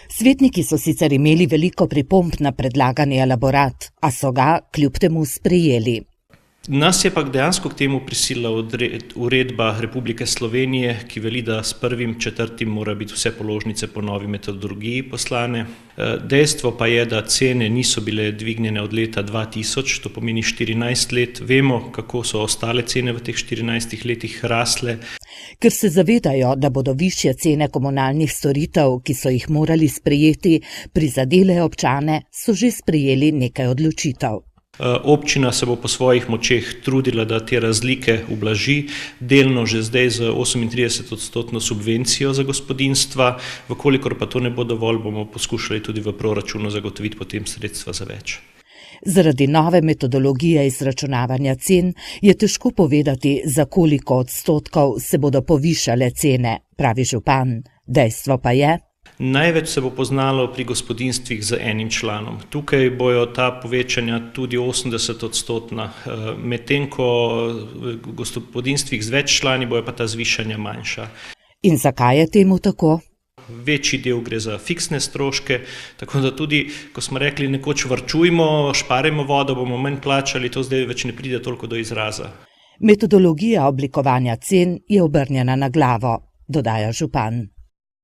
Svetniki so sicer imeli veliko pripomb na predlagani elaborat, a so ga kljub temu sprejeli. Nas je pa dejansko k temu prisilila uredba Republike Slovenije, ki veli, da s 1.4. mora biti vse položnice po novi metodologiji poslane. Dejstvo pa je, da cene niso bile dvignjene od leta 2000, to pomeni 14 let. Vemo, kako so ostale cene v teh 14 letih rasle. Ker se zavedajo, da bodo višje cene komunalnih storitev, ki so jih morali sprejeti, prizadele občane, so že sprejeli nekaj odločitev. Občina se bo po svojih močeh trudila, da te razlike ublaži, delno že zdaj z 38% subvencijo za gospodinjstva, vkolikor pa to ne bo dovolj, bomo poskušali tudi v proračunu zagotoviti potem sredstva za več. Zaradi nove metodologije izračunavanja cen je težko povedati, za koliko odstotkov se bodo povišale cene, pravi župan. Dejstvo pa je, največ se bo poznalo pri gospodinjstvih z enim članom. Tukaj bojo ta povečanja tudi 80%, medtem ko v gospodinjstvih z več člani bojo pa ta zvišanja manjša. In zakaj je temu tako? Večji del gre za fiksne stroške, tako da tudi, ko smo rekli nekoč varčujmo, šparajmo vodo, bomo manj plačali, to zdaj več ne pride toliko do izraza. Metodologija oblikovanja cen je obrnjena na glavo, dodaja župan.